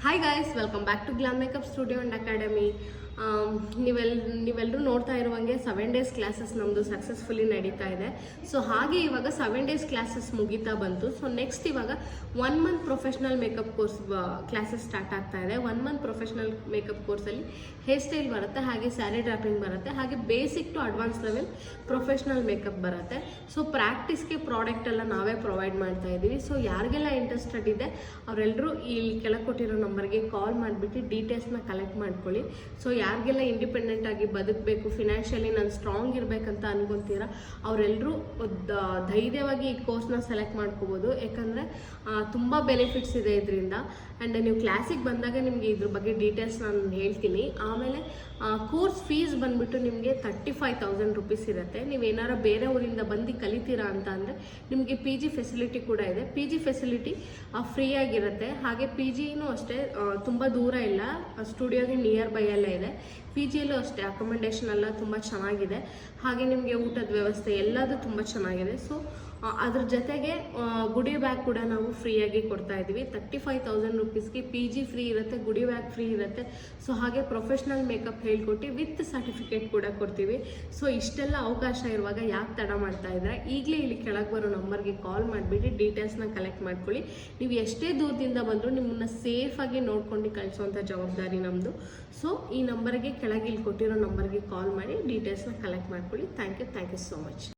Hi guys, welcome back to Glam Makeup Studio and Academy. ನೀವೆಲ್ಲರೂ ನೋಡ್ತಾ ಇರುವಂಗೆ 7 days classes ನಮ್ಮದು ಸಕ್ಸಸ್ಫುಲಿ ನಡೀತಾ ಇದೆ. ಸೊ ಹಾಗೆ ಇವಾಗ 7 days ಕ್ಲಾಸಸ್ ಮುಗೀತಾ ಬಂತು. ಸೊ ನೆಕ್ಸ್ಟ್ ಇವಾಗ 1 month professional makeup course classes start ಆಗ್ತಾ ಇದೆ. 1 month ಪ್ರೊಫೆಷ್ನಲ್ ಮೇಕಪ್ ಕೋರ್ಸಲ್ಲಿ ಹೇರ್ ಸ್ಟೈಲ್ ಬರುತ್ತೆ, ಹಾಗೆ ಸ್ಯಾರಿ ಡ್ರಾಪಿಂಗ್ ಬರುತ್ತೆ, ಹಾಗೆ basic to advance level professional makeup ಬರುತ್ತೆ. ಸೊ ಪ್ರಾಕ್ಟೀಸ್ಗೆ ಪ್ರಾಡಕ್ಟ್ ಎಲ್ಲ ನಾವೇ ಪ್ರೊವೈಡ್ ಮಾಡ್ತಾ ಇದ್ದೀವಿ. ಸೊ ಯಾರಿಗೆಲ್ಲ ಇಂಟ್ರೆಸ್ಟೆಡ್ ಇದೆ ಅವರೆಲ್ಲರೂ ಇಲ್ಲಿ ಕೆಳಗೆ ಕೊಟ್ಟಿರೋ ನಂಬರ್ಗೆ ಕಾಲ್ ಮಾಡಿಬಿಟ್ಟು ಡೀಟೇಲ್ಸ್ನ ಕಲೆಕ್ಟ್ ಮಾಡ್ಕೊಳ್ಳಿ. ಸೊ ಯಾರಿಗೆಲ್ಲ ಇಂಡಿಪೆಂಡೆಂಟ್ ಆಗಿ ಬದುಕಬೇಕು, ಫಿನಾನ್ಷಿಯಲಿ ನಾನು ಸ್ಟ್ರಾಂಗ್ ಇರಬೇಕಂತ ಅನ್ಕೊಂತೀರಾ ಅವರೆಲ್ಲರೂ ಧೈರ್ಯವಾಗಿ ಈ ಕೋರ್ಸ್ನ ಸೆಲೆಕ್ಟ್ ಮಾಡ್ಕೋಬೋದು. ಯಾಕಂದರೆ ತುಂಬ ಬೆನಿಫಿಟ್ಸ್ ಇದೆ ಇದರಿಂದ. ಆ್ಯಂಡ್ ನೀವು ಕ್ಲಾಸಿಗೆ ಬಂದಾಗ ನಿಮಗೆ ಇದ್ರ ಬಗ್ಗೆ ಡೀಟೇಲ್ಸ್ ನಾನು ಹೇಳ್ತೀನಿ. ಆಮೇಲೆ ಕೋರ್ಸ್ ಫೀಸ್ ಬಂದುಬಿಟ್ಟು ನಿಮಗೆ 35,000 rupees ಇರುತ್ತೆ. ನೀವೇನಾರು ಬೇರೆ ಊರಿಂದ ಬಂದು ಕಲಿತೀರಾ ಅಂತ ಅಂದರೆ ನಿಮಗೆ ಪಿ ಜಿ ಫೆಸಿಲಿಟಿ ಕೂಡ ಇದೆ. ಪಿ ಜಿ ಫೆಸಿಲಿಟಿ ಫ್ರೀ ಆಗಿರುತ್ತೆ. ಹಾಗೆ ಪಿ ಜಿನೂ ಅಷ್ಟೇ ತುಂಬ ದೂರ ಇಲ್ಲ, ಸ್ಟುಡಿಯೋಗೆ ನಿಯರ್ ಬೈ ಎಲ್ಲ ಇದೆ. ಪಿ ಜಿಯಲ್ಲೂ ಅಷ್ಟೇ ಅಕೊಮಡೇಷನ್ ಎಲ್ಲ ತುಂಬ ಚೆನ್ನಾಗಿದೆ. ಹಾಗೆ ನಿಮಗೆ ಊಟದ ವ್ಯವಸ್ಥೆ ಎಲ್ಲದೂ ತುಂಬ ಚೆನ್ನಾಗಿದೆ. ಸೊ ಅದ್ರ ಜೊತೆಗೆ ಗುಡಿ ಬ್ಯಾಗ್ ಕೂಡ ನಾವು ಫ್ರೀಯಾಗಿ ಕೊಡ್ತಾ ಇದ್ದೀವಿ. 35,000 rupeesಗೆ ಪಿ ಜಿ ಫ್ರೀ ಇರುತ್ತೆ, ಗುಡಿ ಬ್ಯಾಗ್ ಫ್ರೀ ಇರುತ್ತೆ. ಸೊ ಹಾಗೆ ಪ್ರೊಫೆಷ್ನಲ್ ಮೇಕಪ್ ಹೇಳ್ಕೊಟ್ಟು ವಿತ್ ಸರ್ಟಿಫಿಕೇಟ್ ಕೂಡ ಕೊಡ್ತೀವಿ. ಸೊ ಇಷ್ಟೆಲ್ಲ ಅವಕಾಶ ಇರುವಾಗ ಯಾಕೆ ತಡ ಮಾಡ್ತಾ ಇದ್ರೆ ಈಗಲೇ ಇಲ್ಲಿ ಕೆಳಗೆ ಬರೋ ನಂಬರ್ಗೆ ಕಾಲ್ ಮಾಡಿಬಿಟ್ಟು ಡೀಟೇಲ್ಸ್ನ ಕಲೆಕ್ಟ್ ಮಾಡ್ಕೊಳ್ಳಿ. ನೀವು ಎಷ್ಟೇ ದೂರದಿಂದ ಬಂದರೂ ನಿಮ್ಮನ್ನ ಸೇಫಾಗಿ ನೋಡ್ಕೊಂಡು ಕಳಿಸೋವಂಥ ಜವಾಬ್ದಾರಿ ನಮ್ಮದು. ಸೊ ಈ ನಂಬರ್ಗೆ ಕೆಳಗೆ ಇಲ್ಲಿ ಕೊಟ್ಟಿರೋ ನಂಬರ್ಗೆ ಕಾಲ್ ಮಾಡಿ ಡೀಟೇಲ್ಸ್ನ ಕಲೆಕ್ಟ್ ಮಾಡ್ಕೊಳ್ಳಿ. Thank you so much.